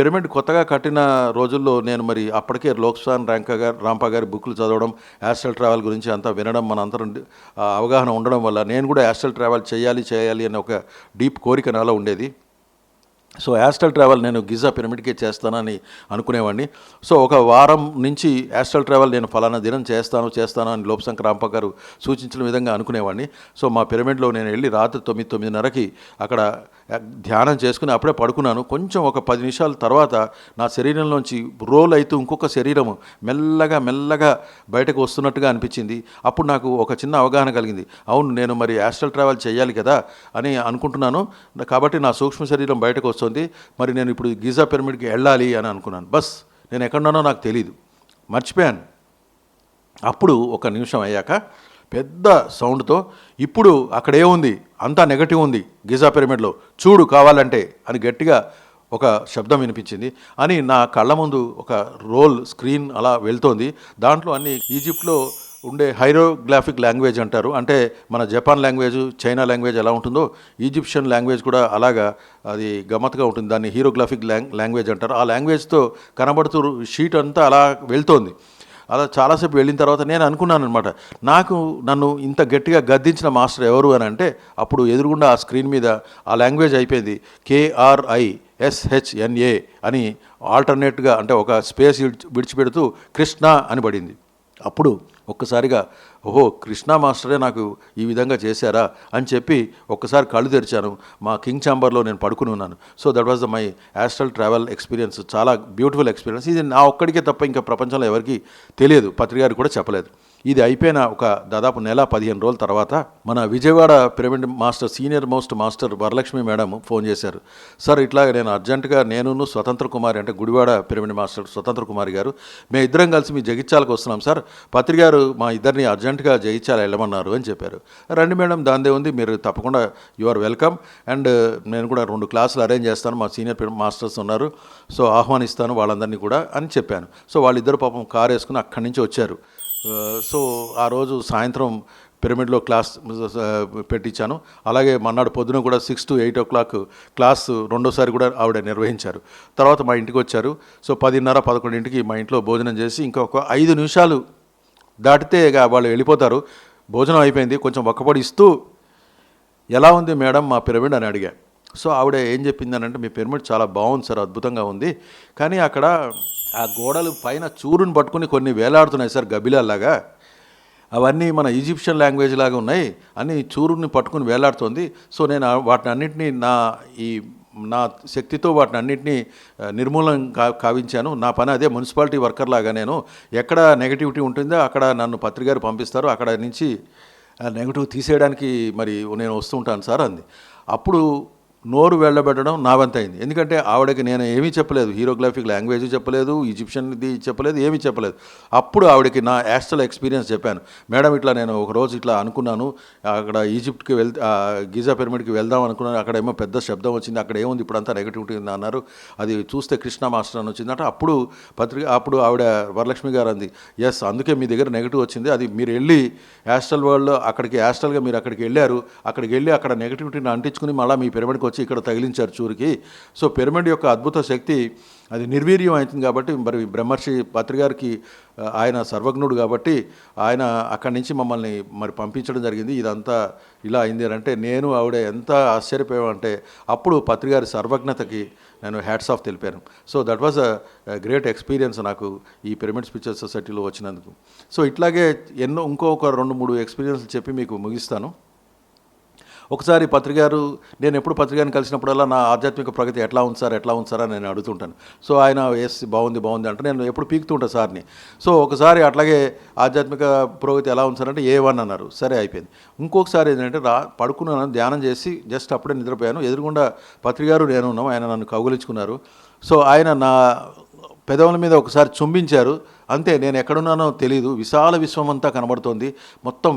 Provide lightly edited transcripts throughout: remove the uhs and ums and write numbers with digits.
Pyramid కొత్తగా కట్టిన రోజుల్లో నేను మరి అప్పటికే లోక్సాన్ రాంపా గారి బుక్లు చదవడం, యాస్ట్రల్ ట్రావెల్ గురించి అంతా వినడం, మనందరం అవగాహన ఉండడం వల్ల నేను కూడా యాస్ట్రల్ ట్రావెల్ చేయాలి అనే ఒక డీప్ కోరిక నాలో ఉండేది. సో యాస్ట్రల్ ట్రావెల్ నేను గిజా పిరమిడ్కే చేస్తానని అనుకునేవాడిని. సో ఒక వారం నుంచి యాస్ట్రల్ ట్రావెల్ నేను ఫలానా దినం చేస్తాను అని లోక్సాన్ రాంపా గారు సూచించిన విధంగా అనుకునేవాడిని. సో మా పిరమిడ్లో నేను వెళ్ళి రాత్రి 9:30కి అక్కడ ధ్యానం చేసుకుని అప్పుడే పడుకున్నాను. కొంచెం ఒక 10 నిమిషాల తర్వాత నా శరీరంలోంచి రోల్ అవుతూ ఇంకొక శరీరము మెల్లగా బయటకు వస్తున్నట్టుగా అనిపించింది. అప్పుడు నాకు ఒక చిన్న అవగాహన కలిగింది. అవును, నేను మరి యాస్ట్రల్ ట్రావెల్ చేయాలి కదా అని అనుకుంటున్నాను, కాబట్టి నా సూక్ష్మ శరీరం బయటకు వస్తుంది, మరి నేను ఇప్పుడు గిజా పిరమిడ్కి వెళ్ళాలి అని అనుకున్నాను. బస్ నేను ఎక్కడున్నానో నాకు తెలీదు, మర్చిపోయాను. అప్పుడు ఒక నిమిషం అయ్యాక పెద్ద సౌండ్తో, ఇప్పుడు అక్కడే ఉంది, అంతా నెగటివ్ ఉంది గిజా పిరమిడ్లో, చూడు కావాలంటే అని గట్టిగా ఒక శబ్దం వినిపించింది. అని నా కళ్ళ ముందు ఒక రోల్ స్క్రీన్ అలా వెళ్తోంది. దాంట్లో అన్ని ఈజిప్ట్లో ఉండే హైరోగ్రాఫిక్ లాంగ్వేజ్ అంటారు, అంటే మన జపాన్ లాంగ్వేజ్, చైనా లాంగ్వేజ్ ఎలా ఉంటుందో ఈజిప్షియన్ లాంగ్వేజ్ కూడా అలాగా అది గమ్మత్తుగా ఉంటుంది. దాన్ని హీరోగ్రాఫిక్ లాంగ్వేజ్ అంటారు. ఆ లాంగ్వేజ్తో కనబడుతూ షీట్ అంతా అలా వెళ్తోంది. అలా చాలాసేపు వెళ్ళిన తర్వాత నేను అనుకున్నాను అనమాట, నన్ను ఇంత గట్టిగా గద్దించిన మాస్టర్ ఎవరు అని అంటే, అప్పుడు ఎదురుగుండా ఆ స్క్రీన్ మీద ఆ లాంగ్వేజ్ అయిపోయింది, KRISHNA అని ఆల్టర్నేట్గా, అంటే ఒక స్పేస్ విడిచిపెడుతూ కృష్ణ అని పడింది. అప్పుడు ఒక్కసారిగా ఓహో, కృష్ణ మాస్టరే నాకు ఈ విధంగా చేశారా అని చెప్పి ఒక్కసారి కళ్ళు తెరిచాను. మా కింగ్ ఛాంబర్లో నేను పడుకుని ఉన్నాను. So that was my astral travel experience. చాలా బ్యూటిఫుల్ ఎక్స్పీరియన్స్. ఇది నా ఒక్కడికే తప్ప ఇంకా ప్రపంచంలో ఎవరికి తెలియదు, పత్రికారికి కూడా చెప్పలేదు. ఇది అయిపోయిన ఒక దాదాపు నెల 15 రోజుల తర్వాత మన Vijayawada pyramid master, senior most master Varalakshmi madam phone చేశారు. సార్ ఇట్లా నేను అర్జెంటుగా నేను స్వతంత్ర కుమారి, అంటే గుడివాడ పిరమిడ్ మాస్టర్ స్వతంత్ర కుమారి గారు, మేము ఇద్దరం కలిసి మీ జగిత్యాలకు వస్తున్నాం సార్, పత్రికారు మా ఇద్దరిని అర్జెంటుగా జగిత్యాల వెళ్ళమన్నారు అని చెప్పారు. రండి మేడం, దాందే ఉంది, మీరు తప్పకుండా యు ఆర్ వెల్కమ్, అండ్ నేను కూడా 2 క్లాసులు అరేంజ్ చేస్తాను, మా సీనియర్ మాస్టర్స్ ఉన్నారు, సో ఆహ్వానిస్తాను వాళ్ళందరినీ కూడా అని చెప్పాను. సో వాళ్ళిద్దరు పాపం కారు వేసుకుని అక్కడి నుంచి వచ్చారు. సో ఆ రోజు సాయంత్రం పిరమిడ్లో క్లాస్ పెట్టించాను. అలాగే మన్నాడు పొద్దున కూడా 6 to 8 o'clock క్లాస్ రెండోసారి కూడా ఆవిడ నిర్వహించారు. తర్వాత మా ఇంటికి వచ్చారు. సో 10:30, 11ంటికి మా ఇంట్లో భోజనం చేసి ఇంకొక 5 నిమిషాలు దాటితే ఇక వాళ్ళు వెళ్ళిపోతారు. భోజనం అయిపోయింది. కొంచెం ఒక్కపొడి ఇస్తూ, ఎలా ఉంది మేడం మా పిరమిడ్ అని అడిగా. సో ఆవిడ ఏం చెప్పిందనంటే, మీ పిరమిడ్ చాలా బాగుంది సార్, అద్భుతంగా ఉంది, కానీ అక్కడ ఆ గోడలు పైన చూరుని పట్టుకుని కొన్ని వేలాడుతున్నాయి సార్ గబిలాలాగా, అవన్నీ మన ఈజిప్షియన్ లాంగ్వేజ్ లాగా ఉన్నాయి, అన్నీ చూరుని పట్టుకుని వేలాడుతుంది. సో నేను వాటిని అన్నింటినీ నా శక్తితో వాటిని అన్నింటినీ నిర్మూలన కావించాను. నా పని అదే, మున్సిపాలిటీ వర్కర్ లాగా నేను ఎక్కడ నెగటివిటీ ఉంటుందో అక్కడ నన్ను పత్రికారు పంపిస్తారు, అక్కడ నుంచి నెగటివ్ తీసేయడానికి మరి నేను వస్తుంటాను సార్ అంది. అప్పుడు నోరు వెళ్ళబెట్టడం నా వంత అయింది. ఎందుకంటే ఆవిడకి నేను ఏమీ చెప్పలేదు, హీరోగ్రాఫిక్ లాంగ్వేజ్ చెప్పలేదు, ఈజిప్షియన్ది చెప్పలేదు, ఏమీ చెప్పలేదు. అప్పుడు ఆవిడకి నా యాస్ట్రల్ ఎక్స్పీరియన్స్ చెప్పాను. మేడం ఇట్లా నేను ఒకరోజు ఇట్లా అనుకున్నాను, అక్కడ ఈజిప్ట్కి గిజా పిరమిడ్కి వెళ్దాం అనుకున్నాను, అక్కడ ఏమో పెద్ద శబ్దం వచ్చింది, అక్కడ ఏముంది ఇప్పుడు అంతా నెగటివిటీ ఉంది అన్నారు, అది చూస్తే కృష్ణ మాస్టర్ అని వచ్చిందంటే అప్పుడు ఆవిడ వరలక్ష్మి గారు అంది, ఎస్ అందుకే మీ దగ్గర నెగటివ్ వచ్చింది, అది మీరు వెళ్ళి యాస్ట్రల్ వరల్డ్లో యాస్ట్రల్గా మీరు అక్కడికి వెళ్ళారు, అక్కడికి వెళ్ళి అక్కడ నెగటివిటీని అంటించుకుని మళ్ళీ మీ పిరమిడ్కి వచ్చి ఇక్కడ తగిలించారు చూరికి. సో పిరమిడ్ యొక్క అద్భుత శక్తి అది నిర్వీర్యం అవుతుంది కాబట్టి, మరి బ్రహ్మర్షి పత్రికారికి ఆయన సర్వజ్ఞుడు కాబట్టి ఆయన అక్కడి నుంచి మమ్మల్ని మరి పంపించడం జరిగింది. ఇదంతా ఇలా అయింది అని అంటే నేను ఆవిడ ఎంత ఆశ్చర్యపోయామంటే, అప్పుడు పత్రికారి సర్వజ్ఞతకి నేను హ్యాట్స్ ఆఫ్ తెలిపాను. So that was a great experience నాకు ఈ పిరమిడ్ స్పిరిచువల్ సొసైటీలో వచ్చినందుకు. సో ఇట్లాగే ఇంకొక 2-3 ఎక్స్పీరియన్స్లు చెప్పి మీకు ముగిస్తాను. ఒకసారి పత్రికారు, నేను ఎప్పుడు పత్రికారిని కలిసినప్పుడల్లా నా ఆధ్యాత్మిక ప్రగతి ఎట్లా ఉంది సార్ అని నేను అడుగుతుంటాను. సో ఆయన ఎస్ బాగుంది అంటే నేను ఎప్పుడు పీకుతుంటాను సార్ని. సో ఒకసారి అట్లాగే ఆధ్యాత్మిక పురోగతి ఎలా ఉంది సార్ అంటే A1 అన్నారు. సరే అయిపోయింది. ఇంకొకసారి ఏంటంటే పడుకున్నాను, ధ్యానం చేసి జస్ట్ అప్పుడే నిద్రపోయాను. ఎదురుగుండా పత్రికారు నేను ఉన్నాం, ఆయన నన్ను కౌగులించుకున్నారు. సో ఆయన నా పెదవుల మీద ఒకసారి చుంబించారు. అంతే, నేను ఎక్కడున్నానో తెలియదు, విశాల విశ్వం అంతా కనబడుతోంది, మొత్తం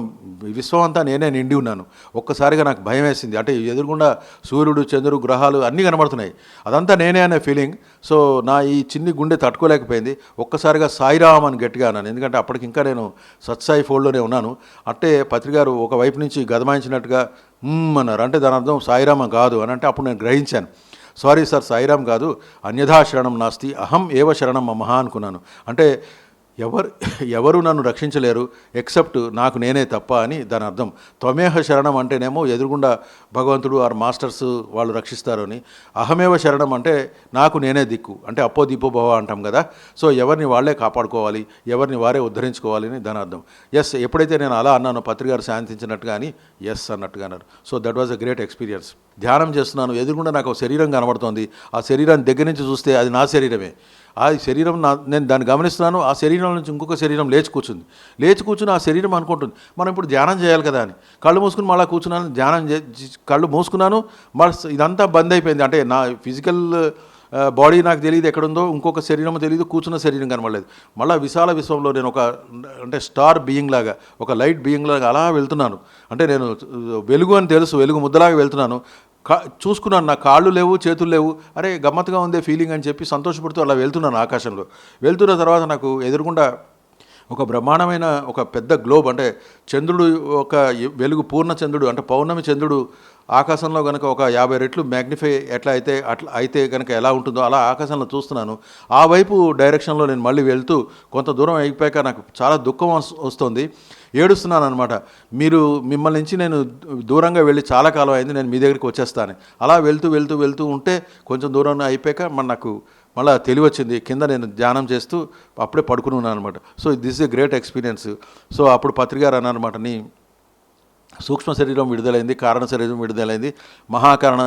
విశ్వం అంతా నేనే నిండి ఉన్నాను. ఒక్కసారిగా నాకు భయం వేసింది. అంటే ఎదురుగుండా సూర్యుడు, చంద్రుడు, గ్రహాలు అన్నీ కనబడుతున్నాయి, అదంతా నేనే అనే ఫీలింగ్. సో నా ఈ చిన్ని గుండె తట్టుకోలేకపోయింది. ఒక్కసారిగా సాయిరామ్ అని గట్టిగా అన్నాను, ఎందుకంటే అప్పటికి ఇంకా నేను సత్సాయి ఫోల్డ్లోనే ఉన్నాను. అంటే పత్రికారు ఒకవైపు నుంచి గదమాయించినట్టుగా అన్నారు, అంటే దాని అర్థం సాయిరామ కాదు అని. అంటే అప్పుడు నేను గ్రహించాను. సారీ సార్ సాయిరామ్ కాదు, అన్యథా శరణం నాస్తి అహం ఏవ శరణం మమ అనుకున్నాను. అంటే ఎవరు నన్ను రక్షించలేరు ఎక్సెప్ట్ నాకు నేనే తప్ప అని దాని అర్థం. త్వమేహ శరణం అంటేనేమో ఎదురుగుండా భగవంతుడు ఆర్ మాస్టర్స్ వాళ్ళు రక్షిస్తారు అని, అహమేవ శరణం అంటే నాకు నేనే దిక్కు, అంటే అప్పో దీపో భవ అంటాం కదా. సో ఎవరిని వాళ్ళే కాపాడుకోవాలి, ఎవరిని వారే ఉద్ధరించుకోవాలి అని దాని అర్థం. ఎస్, ఎప్పుడైతే నేను అలా అన్నానో పత్రికారు శాంతించినట్టుగా అని ఎస్ అన్నట్టుగా అన్నారు. So that was a great experience. ధ్యానం చేస్తున్నాను, ఎదురుగుండా నాకు ఒక శరీరం కనబడుతోంది. ఆ శరీరాన్ని దగ్గర నుంచి చూస్తే అది నా శరీరమే. ఆ శరీరం నేను దాన్ని గమనిస్తున్నాను. ఆ శరీరం నుంచి ఇంకొక శరీరం లేచి కూర్చుని ఆ శరీరం అనుకుంటుంది మనం ఇప్పుడు ధ్యానం చేయాలి కదా అని. కళ్ళు మూసుకుని మళ్ళీ కూర్చున్నాను, కళ్ళు మూసుకున్నాను, మళ్ళీ ఇదంతా బంద్ అయిపోయింది. అంటే నా ఫిజికల్ బాడీ నాకు తెలియదు ఎక్కడుందో, ఇంకొక శరీరం తెలియదు, కూర్చున్న శరీరం కనబడలేదు. మళ్ళీ విశాల విశ్వంలో నేను అంటే స్టార్ బీయింగ్ లాగా, ఒక లైట్ బీయింగ్ లాగా అలా వెళ్తున్నాను. అంటే నేను వెలుగు అని తెలుసు, వెలుగు ముద్దలాగా వెళ్తున్నాను. చూసుకున్నాను, నా కాళ్ళు లేవు, చేతులు లేవు, అరే గమ్మత్తుగా ఉందే ఫీలింగ్ అని చెప్పి సంతోషపడుతూ అలా వెళ్తున్నాను ఆకాశంలో. వెళ్తున్న తర్వాత నాకు ఎదురుగుండా ఒక బ్రహ్మాండమైన ఒక పెద్ద గ్లోబ్, అంటే చంద్రుడు ఒక వెలుగు పూర్ణ చంద్రుడు, అంటే పౌర్ణమి చంద్రుడు ఆకాశంలో కనుక ఒక 50 రెట్లు మ్యాగ్నిఫై అట్లా అయితే కనుక ఎలా ఉంటుందో అలా ఆకాశంలో చూస్తున్నాను. ఆ వైపు డైరెక్షన్లో నేను మళ్ళీ వెళ్తూ కొంత దూరం అయిపోయాక నాకు చాలా దుఃఖం వస్తుంది, ఏడుస్తున్నాను అనమాట. మిమ్మల్ని నుంచి నేను దూరంగా వెళ్ళి చాలా కాలం అయింది, నేను మీ దగ్గరికి వచ్చేస్తాను. అలా వెళ్తూ ఉంటే కొంచెం దూరం అయిపోయాక నాకు మళ్ళీ తెలివి వచ్చింది. కింద నేను ధ్యానం చేస్తూ అప్పుడే పడుకుని ఉన్నాను అనమాట. So this is a great experience. So అప్పుడు పత్రికారు అన్నారన్నమాట, నీ సూక్ష్మ శరీరం విడుదలైంది, కారణ శరీరం విడుదలైంది, మహాకారణ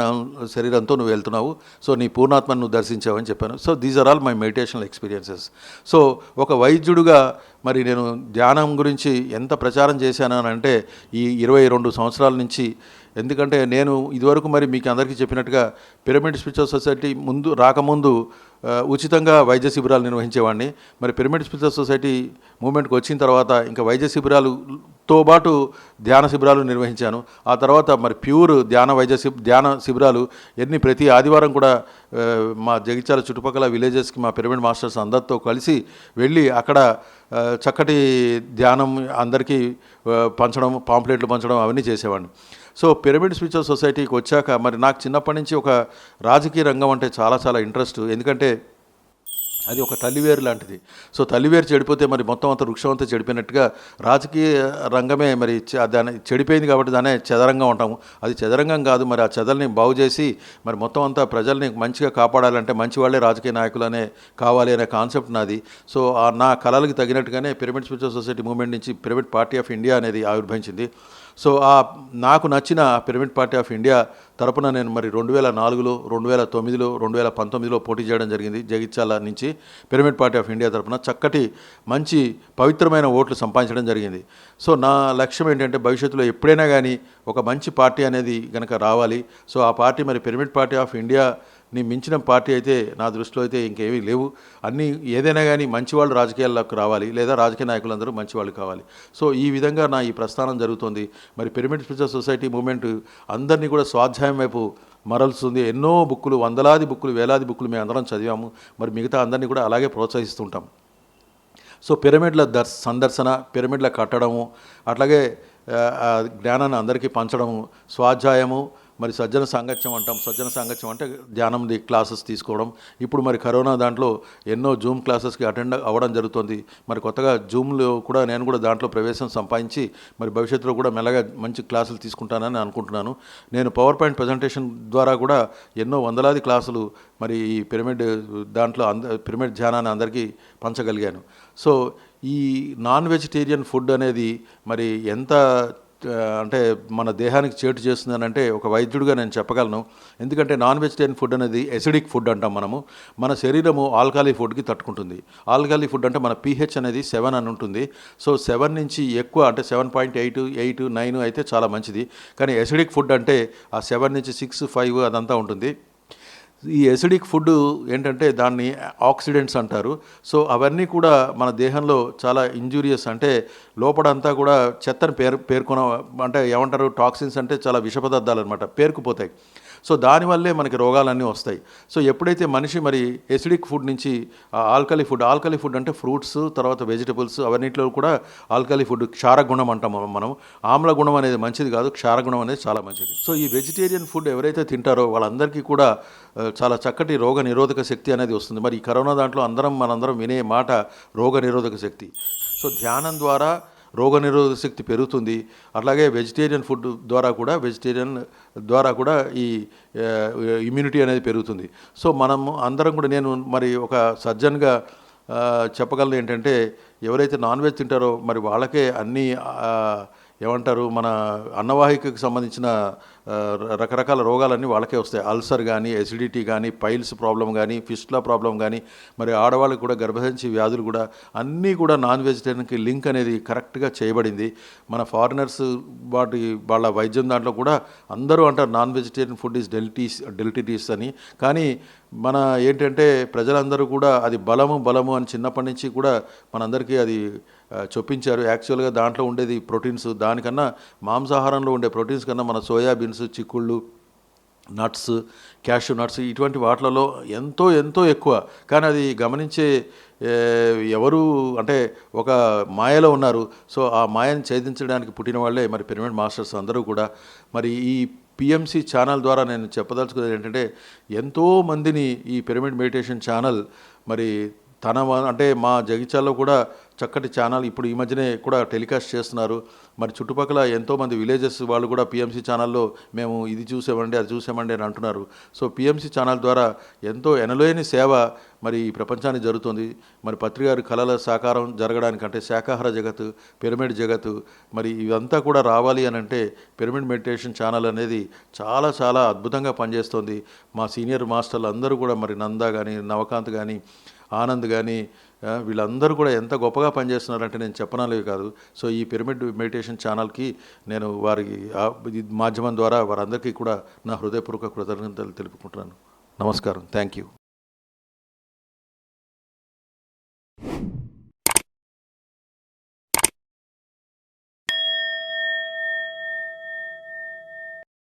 శరీరంతో నువ్వు వెళ్తున్నావు, సో నీ పూర్ణాత్మను నువ్వు దర్శించావు అని చెప్పాను. So these are all my meditational experiences. So ఒక వైద్యుడిగా మరి నేను ధ్యానం గురించి ఎంత ప్రచారం చేశాను అని అంటే ఈ 22 సంవత్సరాల నుంచి. ఎందుకంటే నేను ఇదివరకు మరి మీకు అందరికీ చెప్పినట్టుగా పిరమిడ్ స్పిరిచువల్ సొసైటీ రాకముందు ఉచితంగా వైద్య శిబిరాలు నిర్వహించేవాడిని. మరి పిరమిడ్ స్పిరిచువల్ సొసైటీ మూమెంట్కి వచ్చిన తర్వాత ఇంకా వైద్య శిబిరాలతో పాటు ధ్యాన శిబిరాలు నిర్వహించాను. ఆ తర్వాత మరి ప్యూర్ ధ్యాన శిబిరాలు ప్రతి ఆదివారం కూడా మా జగిత్యాల చుట్టుపక్కల విలేజెస్కి మా పిరమిడ్ మాస్టర్స్ అందరితో కలిసి వెళ్ళి అక్కడ చక్కటి ధ్యానం అందరికీ పంచడం, పాంప్లెట్లు పంచడం అవన్నీ చేసేవాడిని. సో పిరమిడ్ స్పిరిచువల్ సొసైటీకి వచ్చాక మరి నాకు చిన్నప్పటి నుంచి ఒక రాజకీయ రంగం అంటే చాలా చాలా ఇంట్రెస్ట్. ఎందుకంటే అది ఒక తల్లివేరు లాంటిది. సో తల్లివేరు చెడిపోతే మరి మొత్తం అంతా వృక్షం అంతా చెడిపోయినట్టుగా రాజకీయ రంగమే మరి దాన్ని చెడిపోయింది కాబట్టి దానే చదరంగం అంటాము. అది చదరంగం కాదు, మరి ఆ చెదల్ని బాగు చేసి మరి మొత్తం అంతా ప్రజల్ని మంచిగా కాపాడాలంటే మంచి వాళ్ళే రాజకీయ నాయకులనే కావాలి అనే కాన్సెప్ట్ నాది. సో నా కళలకు తగినట్టుగానే పిరమిడ్ స్పిరిచువల్ సొసైటీ మూవ్మెంట్ నుంచి పిరమిడ్ పార్టీ ఆఫ్ ఇండియా అనేది ఆవిర్భవించింది. సో నాకు నచ్చిన పిరమిడ్ పార్టీ ఆఫ్ ఇండియా తరపున నేను మరి 2004లో, 2009లో, 2019లో పోటీ చేయడం జరిగింది. జగిత్యాల నుంచి పిరమిడ్ పార్టీ ఆఫ్ ఇండియా తరపున చక్కటి మంచి పవిత్రమైన ఓట్లు సంపాదించడం జరిగింది. సో నా లక్ష్యం ఏంటంటే భవిష్యత్తులో ఎప్పుడైనా కానీ ఒక మంచి పార్టీ అనేది కనుక రావాలి. సో ఆ పార్టీ మరి పిరమిడ్ పార్టీ ఆఫ్ ఇండియాని మించిన పార్టీ అయితే నా దృష్టిలో అయితే ఇంకేమీ లేవు. ఏదైనా కానీ మంచివాళ్ళు రాజకీయాల్లోకి రావాలి, లేదా రాజకీయ నాయకులందరూ మంచివాళ్ళు కావాలి. సో ఈ విధంగా నా ఈ ప్రస్థానం జరుగుతుంది. మరి పిరమిడ్ స్పిరిచువల్ సొసైటీ మూవ్మెంట్ అందరినీ కూడా స్వాధ్యాయం వైపు మరలుస్తుంది. ఎన్నో బుక్కులు, వందలాది బుక్కులు, వేలాది బుక్కులు మేము అందరం చదివాము. మరి మిగతా అందరినీ కూడా అలాగే ప్రోత్సహిస్తుంటాం. సో పిరమిడ్ల సందర్శన, పిరమిడ్ల కట్టడము, అట్లాగే జ్ఞానాన్ని అందరికీ పంచడము, స్వాధ్యాయము, మరి సజ్జన సాంగత్యం అంటాం. సజ్జన సాంగత్యం అంటే ధ్యానంది క్లాసెస్ తీసుకోవడం. ఇప్పుడు మరి కరోనా దాంట్లో ఎన్నో జూమ్ క్లాసెస్కి అటెండ్ అవ్వడం జరుగుతుంది. మరి కొత్తగా జూమ్లో కూడా నేను కూడా దాంట్లో ప్రవేశం సంపాదించి మరి భవిష్యత్తులో కూడా మెల్లగా మంచి క్లాసులు తీసుకుంటానని అనుకుంటున్నాను. నేను పవర్ పాయింట్ ప్రజెంటేషన్ ద్వారా కూడా ఎన్నో వందలాది క్లాసులు మరి ఈ పిరమిడ్ దాంట్లో పిరమిడ్ ధ్యానాన్ని అందరికీ పంచగలిగాను. సో ఈ నాన్ వెజిటేరియన్ ఫుడ్ అనేది మరి ఎంత అంటే మన దేహానికి చేటు చేస్తుందనంటే ఒక వైద్యుడిగా నేను చెప్పగలను. ఎందుకంటే నాన్ వెజిటేరియన్ ఫుడ్ అనేది ఎసిడిక్ ఫుడ్ అంటాం మనము. మన శరీరము ఆల్కలీ ఫుడ్కి తట్టుకుంటుంది. ఆల్కలీ ఫుడ్ అంటే మన pH అనేది 7 అని ఉంటుంది. సో 7 నుంచి ఎక్కువ అంటే 7.8, 8, 9 అయితే చాలా మంచిది. కానీ ఎసిడిక్ ఫుడ్ అంటే ఆ 7 నుంచి 6, 5 అదంతా ఉంటుంది. ఈ ఎసిడిక్ ఫుడ్ ఏంటంటే దాన్ని ఆక్సిడెంట్స్ అంటారు. సో అవన్నీ కూడా మన దేహంలో చాలా ఇంజూరియస్, అంటే లోపడంతా కూడా చెత్తని పేర్కొన అంటే ఏమంటారు, టాక్సిన్స్ అంటే చాలా విష పదార్థాలు అనమాట, పేరుకుపోతాయి. సో దానివల్లే మనకి రోగాలన్నీ వస్తాయి. సో ఎప్పుడైతే మనిషి మరి ఎసిడిక్ ఫుడ్ నుంచి ఆల్కలీ ఫుడ్ అంటే ఫ్రూట్స్, తర్వాత వెజిటబుల్స్, అవన్నిటిలో కూడా ఆల్కలీ ఫుడ్, క్షార గుణం అంటాం మనం. ఆమ్ల గుణం అనేది మంచిది కాదు, క్షార గుణం అనేది చాలా మంచిది. సో ఈ వెజిటేరియన్ ఫుడ్ ఎవరైతే తింటారో వాళ్ళందరికీ కూడా చాలా చక్కటి రోగ నిరోధక శక్తి అనేది వస్తుంది. మరి ఈ కరోనా దాంట్లో మనందరం వినే మాట రోగ నిరోధక శక్తి. సో ధ్యానం ద్వారా రోగనిరోధక శక్తి పెరుగుతుంది. అట్లాగే వెజిటేరియన్ ద్వారా కూడా ఈ ఇమ్యూనిటీ అనేది పెరుగుతుంది. సో మనం అందరం కూడా, నేను మరి ఒక సర్జన్గా చెప్పగలను ఏంటంటే, ఎవరైతే నాన్ వెజ్ తింటారో మరి వాళ్ళకే అన్నీ ఏమంటారు, మన అన్నవాహికకు సంబంధించిన రకరకాల రోగాలన్నీ వాళ్ళకే వస్తాయి. అల్సర్ కానీ, ఎసిడిటీ కానీ, పైల్స్ ప్రాబ్లం కానీ, ఫిస్టులా ప్రాబ్లం కానీ, మరి ఆడవాళ్ళకి కూడా గర్భసంచి వ్యాధులు కూడా అన్నీ కూడా నాన్ వెజిటేరియన్కి లింక్ అనేది కరెక్ట్గా చేయబడింది. మన ఫారినర్స్ వాళ్ళ వైద్యం దాంట్లో కూడా అందరూ అంటారు నాన్ వెజిటేరియన్ ఫుడ్ ఈజ్ డెలిటీస్ అని. కానీ మన ఏంటంటే ప్రజలందరూ కూడా అది బలము అని చిన్నప్పటి నుంచి కూడా మనందరికీ అది చొప్పించారు. యాక్చువల్గా దాంట్లో ఉండేది ప్రోటీన్స్, దానికన్నా మాంసాహారంలో ఉండే ప్రోటీన్స్ కన్నా మన సోయాబీన్స్, చిక్కుళ్ళు, నట్స్, క్యాష్యూ నట్స్ ఇటువంటి వాటిలలో ఎంతో ఎక్కువ. కానీ అది గమనించే ఎవరు అంటే ఒక మాయలో ఉన్నారు. సో ఆ మాయను ఛేదించడానికి పుట్టిన వాళ్ళే మరి పిరమిడ్ మాస్టర్స్ అందరూ కూడా. మరి ఈ పిఎంసి ఛానల్ ద్వారా నేను చెప్పదలుచుకున్నది ఏంటంటే, ఎంతోమందిని ఈ పిరమిడ్ మెడిటేషన్ ఛానల్ మరి అంటే మా జగిత్యాలలో కూడా చక్కటి ఛానల్ ఇప్పుడు ఈ మధ్యనే కూడా టెలికాస్ట్ చేస్తున్నారు. మరి చుట్టుపక్కల ఎంతోమంది విలేజెస్ వాళ్ళు కూడా పిఎంసి ఛానల్లో మేము ఇది చూసామండి, అది చూసామండి అని అంటున్నారు. సో పిఎంసి ఛానల్ ద్వారా ఎంతో ఎనలేని సేవ మరి ఈ ప్రపంచానికి జరుగుతుంది. మరి పత్రిగారి కళల సాకారం జరగడానికంటే శాకాహార జగత్తు, పిరమిడ్ జగత్తు మరి ఇవంతా కూడా రావాలి అని అంటే పిరమిడ్ మెడిటేషన్ ఛానల్ అనేది చాలా అద్భుతంగా పనిచేస్తుంది. మా సీనియర్ మాస్టర్లు అందరూ కూడా మరి నంద కానీ, నవకాంత్ కానీ, ఆనంద్ కానీ వీళ్ళందరూ కూడా ఎంత గొప్పగా పనిచేస్తున్నారంటే నేను చెప్పనాలేవి కాదు. సో ఈ పిరమిడ్ మెడిటేషన్ ఛానల్కి నేను వారికి మాధ్యమం ద్వారా వారందరికీ కూడా నా హృదయపూర్వక కృతజ్ఞతలు తెలుపుకుంటున్నాను. నమస్కారం. Thank you.